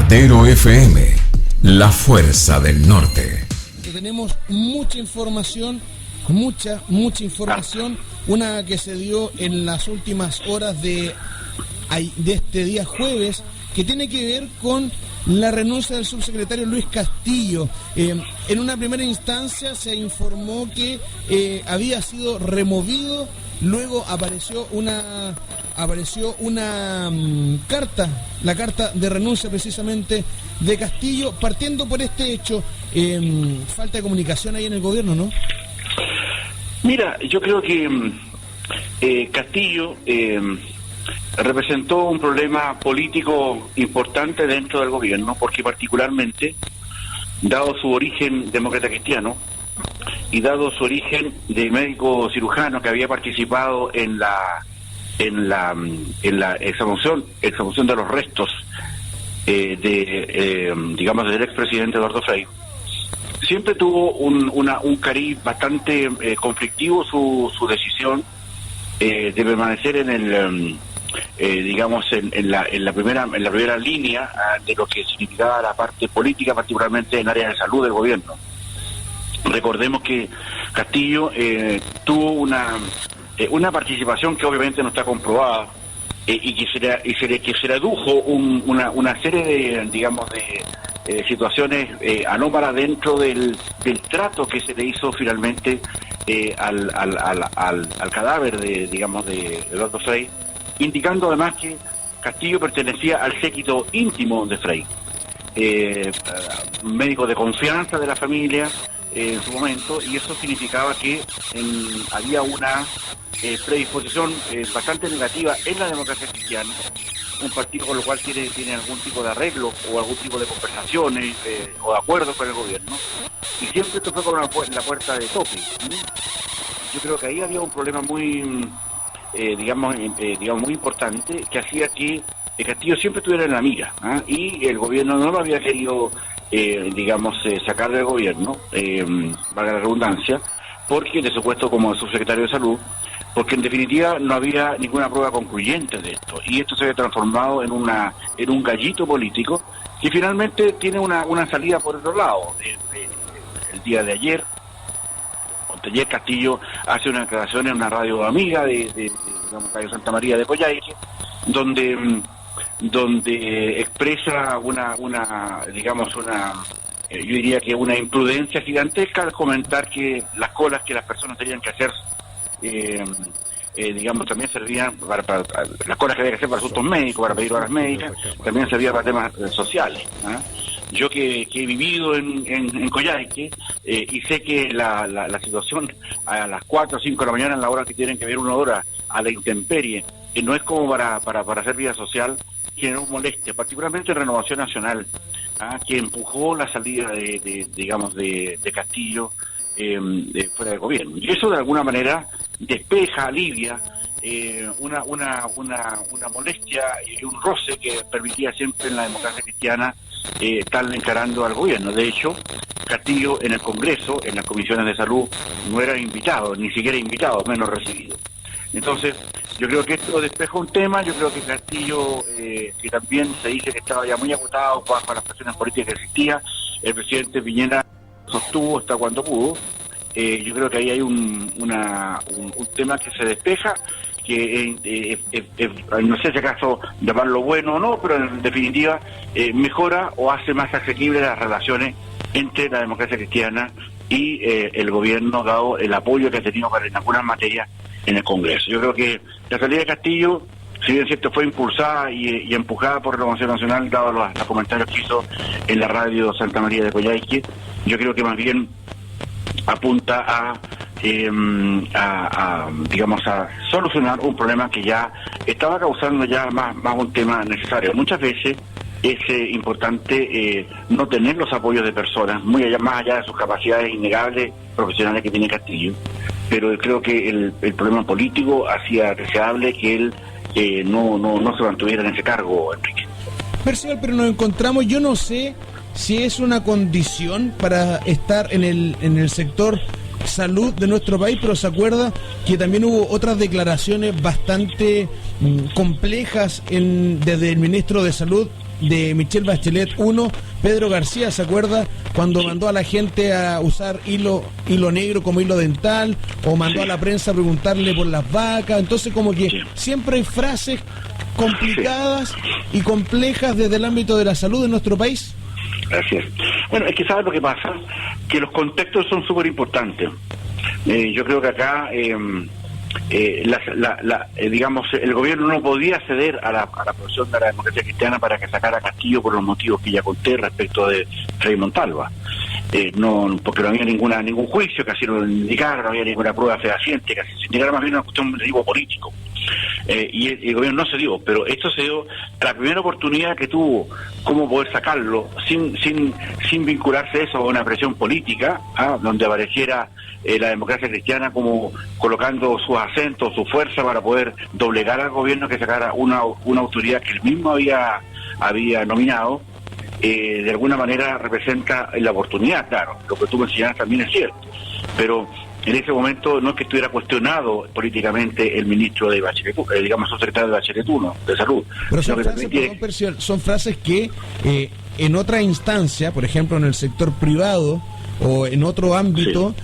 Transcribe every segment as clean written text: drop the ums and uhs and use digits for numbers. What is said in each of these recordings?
Datero FM, la fuerza del norte. Tenemos mucha información, mucha información, una que se dio en las últimas horas de este día jueves, que tiene que ver con la renuncia del subsecretario Luis Castillo. En una primera instancia se informó que había sido removido, luego apareció una carta, la carta de renuncia precisamente de Castillo, partiendo por este hecho. Falta de comunicación ahí en el gobierno, ¿no? Mira, yo creo que Castillo representó un problema político importante dentro del gobierno, porque particularmente, dado su origen demócrata cristiano y dado su origen de médico cirujano que había participado en la exhumación de los restos digamos, del expresidente Eduardo Frei, siempre tuvo un cariz bastante conflictivo su decisión de permanecer en el digamos en la primera línea de lo que significaba la parte política, particularmente en el área de salud del gobierno. Recordemos que Castillo tuvo una participación que obviamente no está comprobada, y que se redujo una serie de, digamos, de situaciones anómalas dentro del trato que se le hizo finalmente al cadáver de Eduardo Frei, indicando además que Castillo pertenecía al séquito íntimo de Frei, médico de confianza de la familia en su momento, y eso significaba que había una predisposición bastante negativa en la democracia cristiana, un partido con lo cual tiene algún tipo de arreglo o algún tipo de conversaciones o de acuerdo con el gobierno, y siempre esto fue con la puerta de tope. Yo creo que ahí había un problema muy digamos muy importante, que hacía que Castillo siempre estuviera en la mira, y el gobierno no lo había querido sacar del gobierno, valga la redundancia, porque de su puesto como subsecretario de salud, porque en definitiva no había ninguna prueba concluyente de esto, y esto se había transformado en un gallito político que finalmente tiene una salida por otro lado. El día de ayer Castillo hace una declaración en una radio amiga de Radio Santa María de Coyhaique, donde expresa yo diría que una imprudencia gigantesca al comentar que las colas que las personas tenían que hacer también servían para las colas que había que hacer para asuntos médicos, para pedir horas médicas, también servía para temas sociales. Yo que he vivido en Coyhaique, y sé que la situación a las 4 o 5 de la mañana, en la hora que tienen que ver una hora a la intemperie, no es como para hacer vida social, generó molestia, particularmente en Renovación Nacional, que empujó la salida de Castillo fuera del gobierno. Y eso de alguna manera despeja, alivia una molestia y un roce que permitía siempre en la democracia cristiana estar encarando al gobierno. De hecho, Castillo en el Congreso, en las comisiones de salud, no era invitado, ni siquiera invitado, menos recibido. Entonces, yo creo que esto despeja un tema. Yo creo que Castillo, que también se dice que estaba ya muy agotado bajo las presiones políticas que existía, el presidente Piñera sostuvo hasta cuando pudo. Yo creo que ahí hay un tema que se despeja, que no sé si acaso llamarlo bueno o no, pero en definitiva mejora o hace más asequibles las relaciones entre la democracia cristiana y el gobierno, dado el apoyo que ha tenido en algunas materias en el Congreso. Yo creo que la salida de Castillo, si bien cierto, fue impulsada y empujada por Renovación Nacional, dado los comentarios que hizo en la radio Santa María de Coyhaique, yo creo que más bien apunta a solucionar un problema que ya estaba causando ya más un tema necesario. Muchas veces es importante no tener los apoyos de personas, más allá de sus capacidades innegables profesionales que tiene Castillo, pero creo que el problema político hacía deseable que él no se mantuviera en ese cargo, Enrique. Percival, pero nos encontramos, yo no sé si es una condición para estar en el sector salud de nuestro país, pero se acuerda que también hubo otras declaraciones bastante complejas desde el ministro de Salud de Michelle Bachelet 1, Pedro García, ¿se acuerda? Cuando mandó a la gente a usar hilo negro como hilo dental, o mandó a la prensa a preguntarle por las vacas. Entonces como que siempre hay frases complicadas y complejas desde el ámbito de la salud en nuestro país. Así es. Bueno, es que ¿sabes lo que pasa? Que los contextos son súper importantes. Yo creo que acá, digamos, el gobierno no podía ceder a la posición de la democracia cristiana para que sacara a Castillo por los motivos que ya conté respecto de Frei Montalva. No, porque no había ningún juicio que así lo indicara, no había ninguna prueba fehaciente, que así se indicara, más bien una cuestión de tipo político. Y el gobierno no se dio, pero esto se dio a la primera oportunidad que tuvo cómo poder sacarlo sin vincularse eso a una presión política, donde apareciera la democracia cristiana como colocando sus acentos, su fuerza para poder doblegar al gobierno que sacara una autoridad que él mismo había nominado. De alguna manera representa la oportunidad, claro, lo que tú mencionas también es cierto, pero en ese momento no es que estuviera cuestionado políticamente el ministro de Bachelet, digamos, el secretario de Bachelet 1, de Salud. Pero son frases que en otra instancia, por ejemplo en el sector privado o en otro ámbito,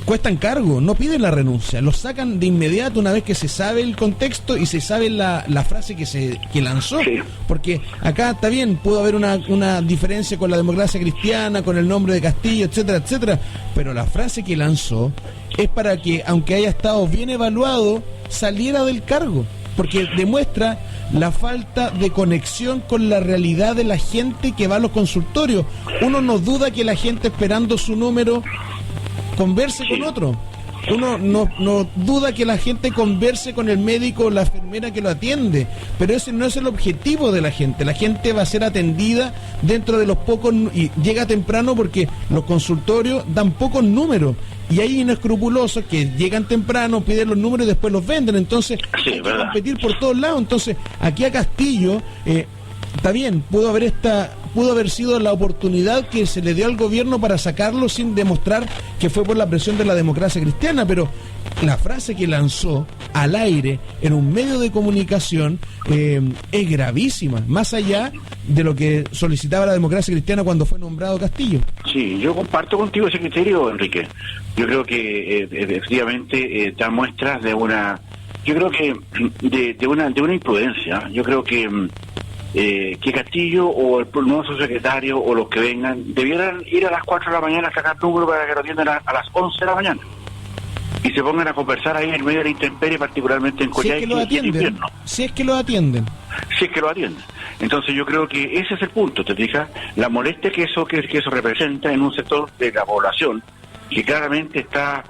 cuestan cargo, no piden la renuncia, lo sacan de inmediato una vez que se sabe el contexto y se sabe la frase que lanzó, porque acá está bien, pudo haber una diferencia con la democracia cristiana, con el nombre de Castillo, etcétera, etcétera, pero la frase que lanzó es para que, aunque haya estado bien evaluado, saliera del cargo, porque demuestra la falta de conexión con la realidad de la gente que va a los consultorios. Uno no duda que la gente esperando su número converse con otro. Uno no duda que la gente converse con el médico o la enfermera que lo atiende, pero ese no es el objetivo de la gente. La gente va a ser atendida dentro de los pocos, y llega temprano porque los consultorios dan pocos números, y hay inescrupulosos que llegan temprano, piden los números y después los venden. Entonces hay que competir por todos lados. Entonces aquí a Castillo está bien, pudo haber sido la oportunidad que se le dio al gobierno para sacarlo sin demostrar que fue por la presión de la democracia cristiana, pero la frase que lanzó al aire en un medio de comunicación es gravísima, más allá de lo que solicitaba la democracia cristiana cuando fue nombrado Castillo. Sí, yo comparto contigo ese criterio, Enrique. Yo creo que efectivamente da muestras de una imprudencia. Yo creo que Castillo o el nuevo subsecretario o los que vengan debieran ir a las 4 de la mañana a sacar número para que lo atiendan a las 11 de la mañana y se pongan a conversar ahí en medio de la intemperie, particularmente en Coyhaique y en invierno. Si es que lo atienden. Entonces yo creo que ese es el punto, ¿te fijas? La molestia que eso representa en un sector de la población que claramente está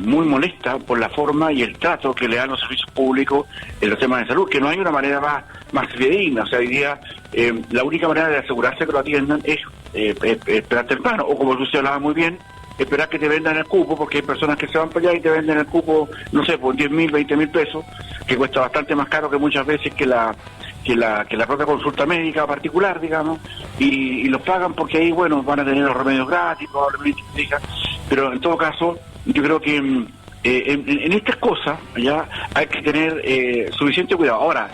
muy molesta por la forma y el trato que le dan los servicios públicos en los temas de salud, que no hay una manera más fidedigna. O sea, hoy día la única manera de asegurarse que lo atiendan es esperar temprano, o como tú se hablaba muy bien, esperar que te vendan el cupo, porque hay personas que se van para allá y te venden el cupo, no sé, por 10.000, 20.000 pesos, que cuesta bastante más caro que muchas veces que la propia consulta médica particular, digamos, y los pagan porque ahí, bueno, van a tener los remedios gratis, probablemente, pero en todo caso, yo creo que en estas cosas ya hay que tener suficiente cuidado. Ahora,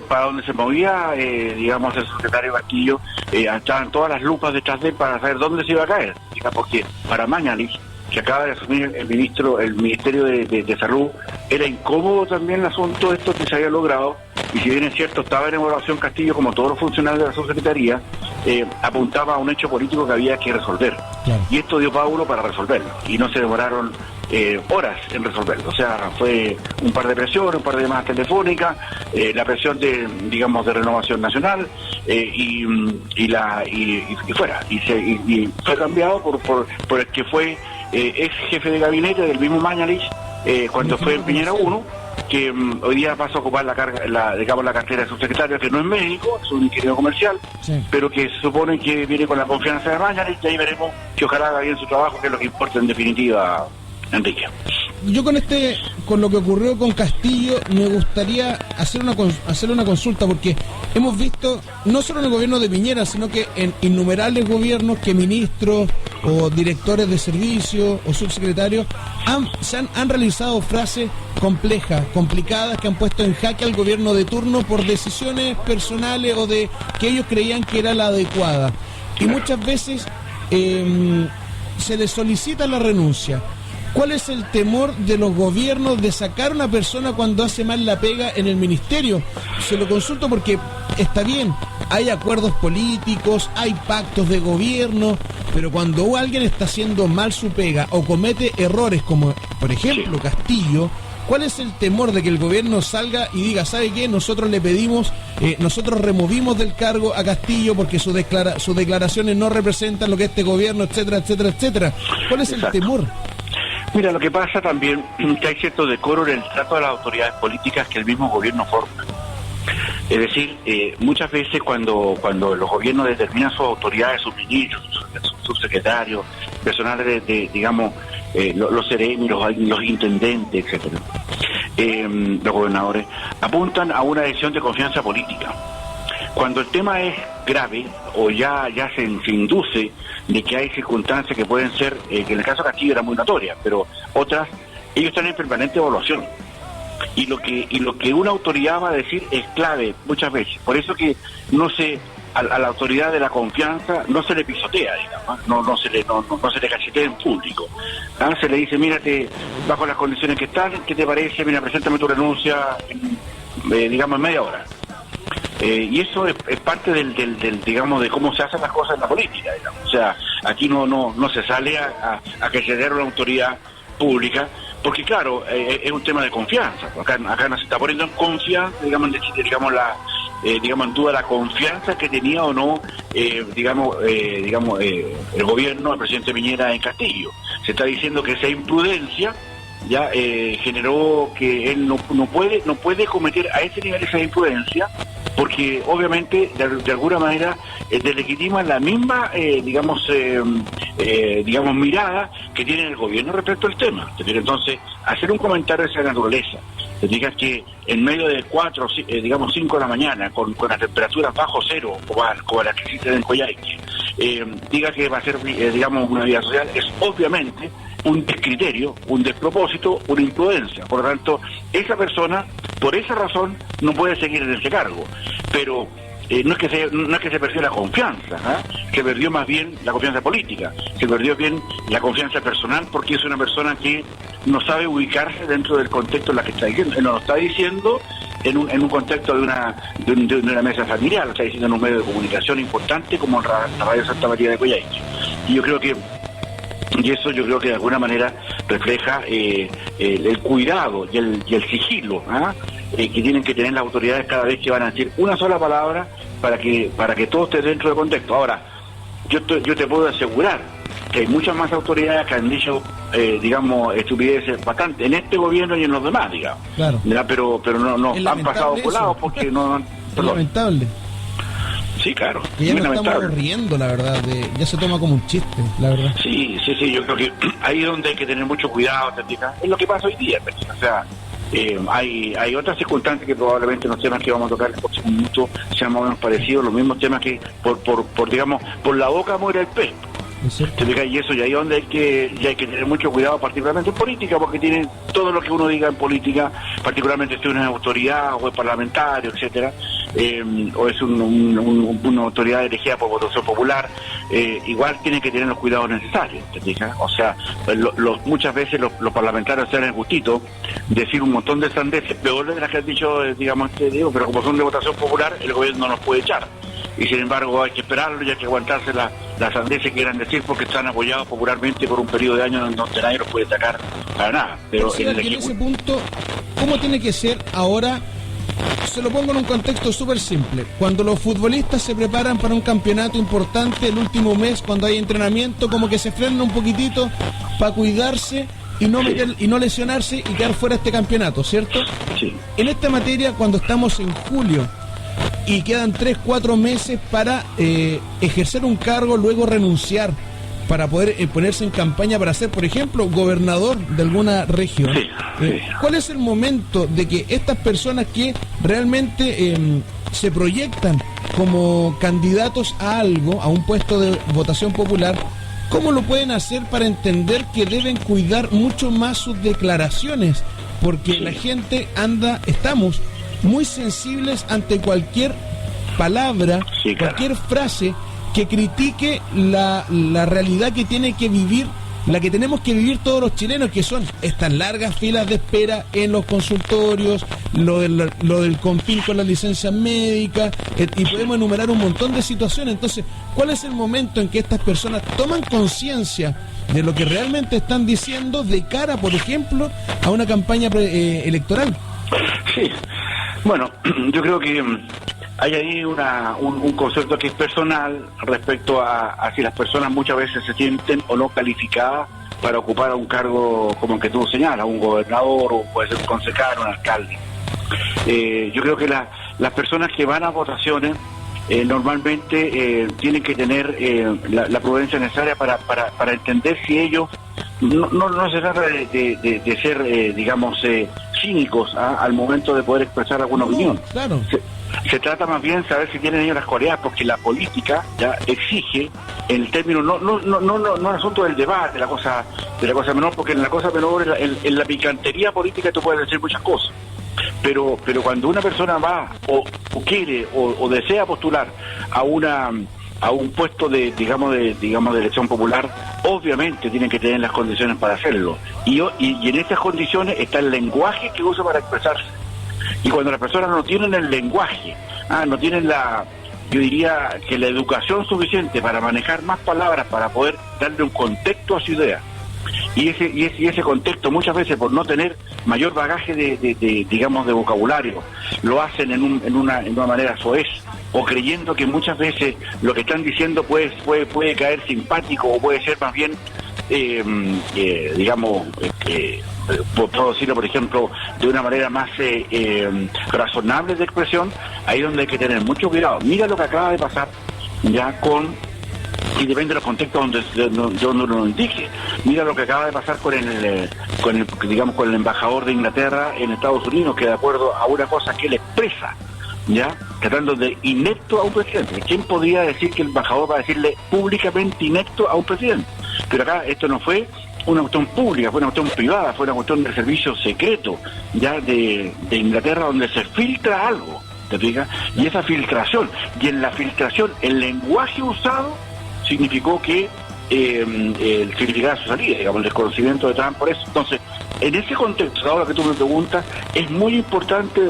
para donde se movía, digamos, el secretario Castillo, estaban todas las lupas detrás de él para saber dónde se iba a caer, porque para Mañalich, que acaba de asumir el Ministerio de Salud, era incómodo también el asunto de esto que se había logrado, y si bien es cierto, estaba en evaluación Castillo, como todos los funcionarios de la subsecretaría, apuntaba a un hecho político que había que resolver. Claro. Y esto dio pábulo para resolverlo, y no se demoraron horas en resolverlo. O sea, fue un par de presiones, un par de llamadas telefónicas, la presión de Renovación Nacional, y fuera. Y fue cambiado por el que fue ex jefe de gabinete del mismo Mañalich, cuando fue en Piñera 1, que hoy día pasa a ocupar la cartera de subsecretario, que no es médico, es un ingeniero comercial, pero que se supone que viene con la confianza de Mañalich, y ahí veremos que ojalá haga bien su trabajo, que es lo que importa en definitiva, Enrique. Yo con lo que ocurrió con Castillo, me gustaría hacerle una consulta, porque hemos visto, no solo en el gobierno de Piñera, sino que en innumerables gobiernos, que ministros o directores de servicio o subsecretarios han realizado frases complejas, complicadas, que han puesto en jaque al gobierno de turno por decisiones personales o de que ellos creían que era la adecuada. Y muchas veces se les solicita la renuncia. ¿Cuál es el temor de los gobiernos de sacar a una persona cuando hace mal la pega en el ministerio? Se lo consulto porque está bien, hay acuerdos políticos, hay pactos de gobierno, pero cuando alguien está haciendo mal su pega o comete errores como, por ejemplo, Castillo, ¿cuál es el temor de que el gobierno salga y diga, ¿sabe qué? Nosotros le pedimos, nosotros removimos del cargo a Castillo porque sus declaraciones no representan lo que este gobierno, etcétera, etcétera, etcétera? ¿Cuál es el temor? Mira, lo que pasa también que hay cierto decoro en el trato de las autoridades políticas que el mismo gobierno forma. Es decir, muchas veces cuando los gobiernos determinan sus autoridades, sus ministros, sus secretarios, personales digamos, los seremi, los intendentes, etcétera, los gobernadores, apuntan a una decisión de confianza política. Cuando el tema es grave o ya se induce de que hay circunstancias que pueden ser, que en el caso de Castillo era muy notoria, pero otras, ellos están en permanente evaluación. Y lo que una autoridad va a decir es clave muchas veces. Por eso que a la autoridad de la confianza no se le pisotea, digamos, no se le cachetea en público. Se le dice, mírate, bajo las condiciones que están, ¿qué te parece? Mira, preséntame tu renuncia, digamos, en media hora. Y eso es parte del digamos, de cómo se hacen las cosas en la política, digamos. O sea, aquí no se sale a que se dé una autoridad pública, porque claro, es un tema de confianza. Acá no se está poniendo en confianza, digamos en duda la confianza que tenía o no, el gobierno, el presidente Piñera en Castillo. Se está diciendo que esa imprudencia ya generó que él no puede cometer a ese nivel esa imprudencia, porque obviamente de alguna manera deslegitima la misma mirada que tiene el gobierno respecto al tema. Entonces, hacer un comentario de esa naturaleza, te digas que en medio de 4, 5 de la mañana, con las temperaturas bajo cero, como las que existen en Coyhaique, diga que va a ser una vida social, es obviamente un descriterio, un despropósito, una imprudencia. Por lo tanto, esa persona, por esa razón, no puede seguir en ese cargo. Pero no es que se perdió la confianza, se perdió más bien la confianza política, se perdió bien la confianza personal, porque es una persona que no sabe ubicarse dentro del contexto en la que está diciendo. Él no lo está diciendo en un contexto de una mesa familiar, lo está diciendo en un medio de comunicación importante como la Radio Santa María de Coyhaique. Y eso yo creo que de alguna manera refleja el cuidado y el sigilo que tienen que tener las autoridades cada vez que van a decir una sola palabra para que todo esté dentro del contexto. Ahora, yo te puedo asegurar que hay muchas más autoridades que han dicho estupideces bastante en este gobierno y en los demás, digamos. Claro. Pero no han pasado colados porque no. Es lamentable. Sí, claro. Que ya no estamos riendo, la verdad, ya se toma como un chiste, la verdad. Sí, yo creo que ahí es donde hay que tener mucho cuidado, es lo que pasa hoy día, o sea, hay otras circunstancias que probablemente los temas que vamos a tocar en el próximo minuto sean más o menos parecidos, los mismos temas que por la boca muere el pez. Y eso, y ahí es donde hay que tener mucho cuidado, particularmente en política, porque tiene todo lo que uno diga en política, particularmente si uno es autoridad o es parlamentario, etcétera, o es una autoridad elegida por votación popular, igual tiene que tener los cuidados necesarios, ¿te fijas? O sea, muchas veces los parlamentarios se dan el gustito de decir un montón de sandeces, peor de las que han dicho, pero como son de votación popular, el gobierno no los puede echar. Y sin embargo hay que esperarlo y hay que aguantarse las sandeces que quieran decir, porque están apoyados popularmente por un periodo de años donde nadie los puede sacar para nada. Pero en ese punto, ¿cómo tiene que ser ahora? Se lo pongo en un contexto súper simple. Cuando los futbolistas se preparan para un campeonato importante el último mes, cuando hay entrenamiento, como que se frenan un poquitito para cuidarse y no lesionarse y quedar fuera de este campeonato, ¿cierto? Sí. En esta materia, cuando estamos en julio y quedan 3-4 meses para ejercer un cargo, luego renunciar para poder ponerse en campaña para ser, por ejemplo, gobernador de alguna región. Sí. ¿Cuál es el momento de que estas personas que realmente se proyectan como candidatos a algo, a un puesto de votación popular, ¿cómo lo pueden hacer para entender que deben cuidar mucho más sus declaraciones? Porque la gente estamos muy sensibles ante cualquier palabra, cualquier frase que critique la realidad que tiene que vivir, la que tenemos que vivir todos los chilenos, que son estas largas filas de espera en los consultorios, lo del CONFIN con las licencias médicas, y podemos enumerar un montón de situaciones. Entonces, ¿cuál es el momento en que estas personas toman conciencia de lo que realmente están diciendo de cara, por ejemplo, a una campaña electoral? Sí, bueno, yo creo que hay ahí un concepto que es personal respecto a si las personas muchas veces se sienten o no calificadas para ocupar un cargo como el que tú señalas, un gobernador o puede ser un concejal, un alcalde. Yo creo que las personas que van a votaciones normalmente tienen que tener la prudencia necesaria para entender si ellos no se trata de ser digamos cínicos al momento de poder expresar alguna opinión. Claro. Se trata más bien de saber si tienen ellos las cualidades, porque la política ya exige el término, no el asunto del debate, de la cosa menor, porque en la cosa menor, en la picantería política tú puedes decir muchas cosas. Pero cuando una persona va o quiere o desea postular a un puesto de elección popular, obviamente tienen que tener las condiciones para hacerlo. Y en esas condiciones está el lenguaje que usa para expresarse. Y cuando las personas no tienen el lenguaje, no tienen yo diría que la educación suficiente para manejar más palabras, para poder darle un contexto a su idea, y ese contexto muchas veces por no tener mayor bagaje de vocabulario, lo hacen en una manera soez, o creyendo que muchas veces lo que están diciendo puede caer simpático, o puede ser más bien puedo decirlo, por ejemplo, de una manera más razonable de expresión. Ahí donde hay que tener mucho cuidado. Mira lo que acaba de pasar ya y depende de los contextos donde yo no lo indique. Mira lo que acaba de pasar con el embajador de Inglaterra en Estados Unidos, que de acuerdo a una cosa que él expresa, ya tratando de inepto a un presidente. ¿Quién podría decir que el embajador va a decirle públicamente inepto a un presidente? Pero acá esto no fue una cuestión pública, fue una cuestión privada, fue una cuestión del servicio secreto ya de Inglaterra, donde se filtra algo, ¿te fijas? Y esa filtración, y en la filtración el lenguaje usado significó que significaba su salida, digamos, el desconocimiento de Trump por eso. Entonces, en ese contexto, ahora que tú me preguntas, es muy importante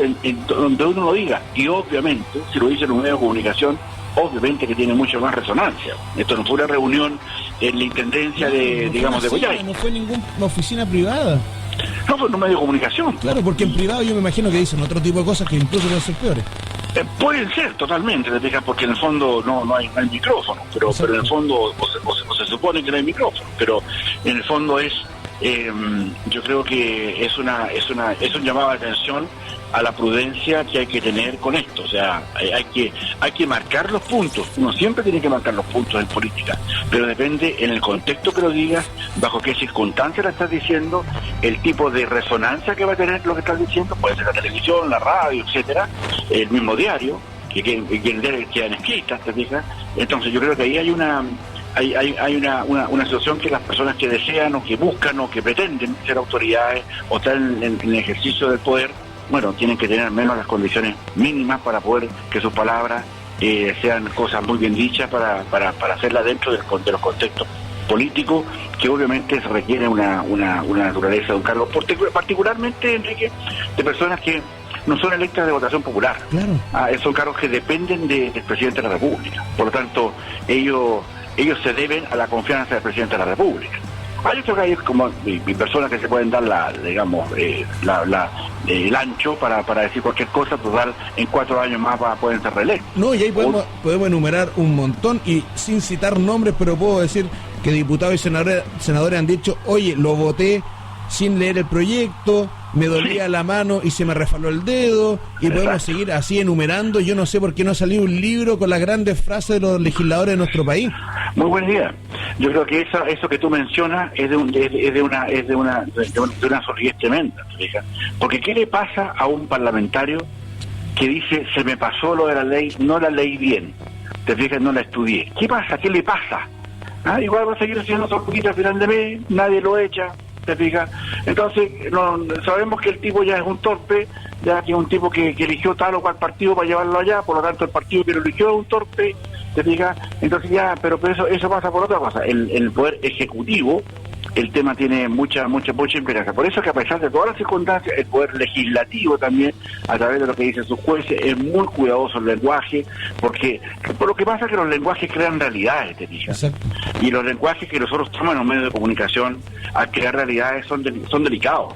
donde uno lo diga, y obviamente, si lo dice en un medio de comunicación, obviamente que tiene mucho más resonancia. Esto no fue una reunión en la intendencia de Coyhaique. No fue ninguna oficina privada. No, fue en un medio de comunicación. Claro, porque en privado yo me imagino que dicen otro tipo de cosas que incluso pueden ser peores. Pueden ser totalmente, ¿te fijas? Porque en el fondo no hay micrófono, pero en el fondo o se supone que no hay micrófono, pero en el fondo es yo creo que es un llamado de atención a la prudencia que hay que tener con esto. O sea, hay que marcar los puntos. Uno siempre tiene que marcar los puntos en política, pero depende en el contexto que lo digas, bajo qué circunstancias lo estás diciendo, el tipo de resonancia que va a tener lo que estás diciendo. Puede ser la televisión, la radio, etcétera, el mismo diario, que quedan escritas, ¿te fijas? Entonces yo creo que ahí hay una situación que las personas que desean o que buscan o que pretenden ser autoridades o estar en el ejercicio del poder, bueno, tienen que tener al menos las condiciones mínimas para poder que sus palabras sean cosas muy bien dichas para hacerlas dentro de los contextos políticos, que obviamente se requiere una naturaleza de un cargo, particularmente, Enrique, de personas que no son electas de votación popular. Claro. Son cargos que dependen del presidente de la República. Por lo tanto, ellos se deben a la confianza del presidente de la República. Hay otros que hay como personas que se pueden dar el ancho para decir cualquier cosa, total, en 4 años más pueden ser reelectos. No, y ahí podemos enumerar un montón, y sin citar nombres, pero puedo decir que diputados y senadores han dicho: oye, lo voté sin leer el proyecto, me dolía la mano y se me resbaló el dedo, y podemos seguir así enumerando. Yo no sé por qué no ha salido un libro con las grandes frases de los legisladores de nuestro país. Muy buena idea. Yo creo que eso que tú mencionas es de una solidez tremenda, fíjate. Porque ¿qué le pasa a un parlamentario que dice: se me pasó lo de la ley, no la leí bien, te fijas, no la estudié? ¿Qué pasa? ¿Qué le pasa? Igual va a seguir haciendo su poquito al final de mes, nadie lo echa, ¿te fijas? Entonces, sabemos que el tipo ya es un torpe, ya que es un tipo que eligió tal o cual partido para llevarlo allá, por lo tanto el partido que lo eligió es un torpe, ¿te fijas? Entonces ya, pero eso pasa por otra cosa. El poder ejecutivo, el tema tiene mucha implicancia. Por eso que a pesar de todas las circunstancias, el poder legislativo también, a través de lo que dicen sus jueces, es muy cuidadoso el lenguaje, porque por lo que pasa es que los lenguajes crean realidades, te fijas. Exacto. Y los lenguajes que nosotros tomamos en los medios de comunicación al crear realidades son delicados,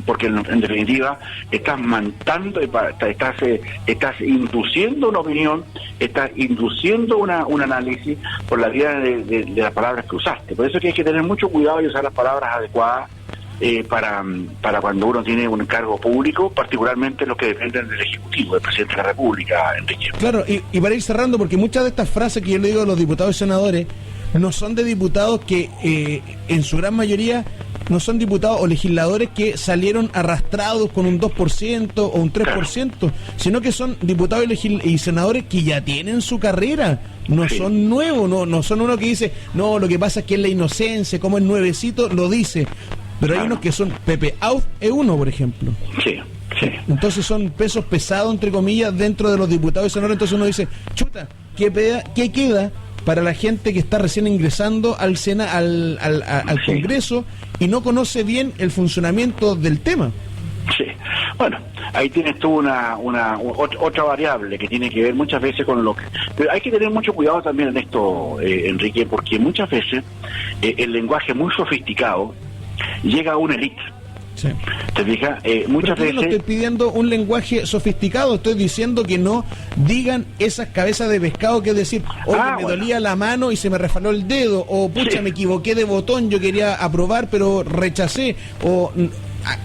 porque en definitiva estás mantando, estás induciendo una opinión, estás induciendo un análisis por la vía de las palabras que usaste. Por eso es que hay que tener mucho cuidado y usar las palabras adecuadas para cuando uno tiene un cargo público, particularmente los que dependen del Ejecutivo, del Presidente de la República, Enrique. Claro, y para ir cerrando, porque muchas de estas frases que yo le digo a los diputados y senadores no son de diputados que en su gran mayoría no son diputados o legisladores que salieron arrastrados con un 2% o un 3%, claro, sino que son diputados y senadores que ya tienen su carrera, no son nuevos, no son uno que dice, no, lo que pasa es que es la inocencia, como es nuevecito, lo dice, pero hay unos que son Pepe Out E1, por ejemplo. Sí. Entonces son pesos pesados, entre comillas, dentro de los diputados y senadores. Entonces uno dice, chuta, ¿qué queda para la gente que está recién ingresando al Congreso y no conoce bien el funcionamiento del tema? Sí, bueno, ahí tienes tú otra variable que tiene que ver muchas veces con lo que... Pero hay que tener mucho cuidado también en esto, Enrique, porque muchas veces el lenguaje muy sofisticado llega a una élite. Sí. ¿Te fijas? Muchas veces... no estoy pidiendo un lenguaje sofisticado, estoy diciendo que no digan esas cabezas de pescado, que es decir, oye, me dolía la mano y se me resbaló el dedo, o pucha, me equivoqué de botón, yo quería aprobar pero rechacé, o...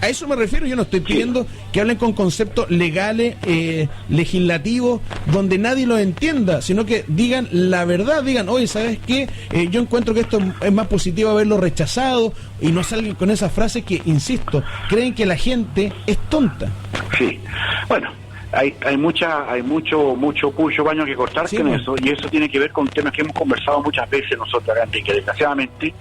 A eso me refiero. Yo no estoy pidiendo que hablen con conceptos legales, legislativos, donde nadie los entienda, sino que digan la verdad, digan, oye, ¿sabes qué? Yo encuentro que esto es más positivo haberlo rechazado, y no salgan con esas frases que, insisto, creen que la gente es tonta. Sí, bueno, hay mucho baño que cortarse en eso, y eso tiene que ver con temas que hemos conversado muchas veces nosotros antes, que desgraciadamente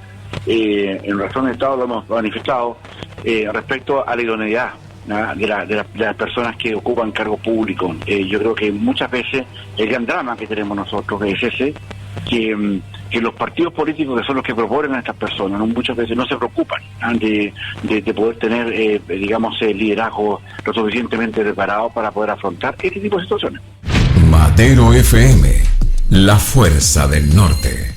en Razón de Estado lo hemos manifestado, respecto a la idoneidad de las personas que ocupan cargos públicos. Yo creo que muchas veces el gran drama que tenemos nosotros es ese, que los partidos políticos, que son los que proponen a estas personas, muchas veces no se preocupan de poder tener, liderazgo lo suficientemente preparado para poder afrontar este tipo de situaciones. Matero FM, la fuerza del norte.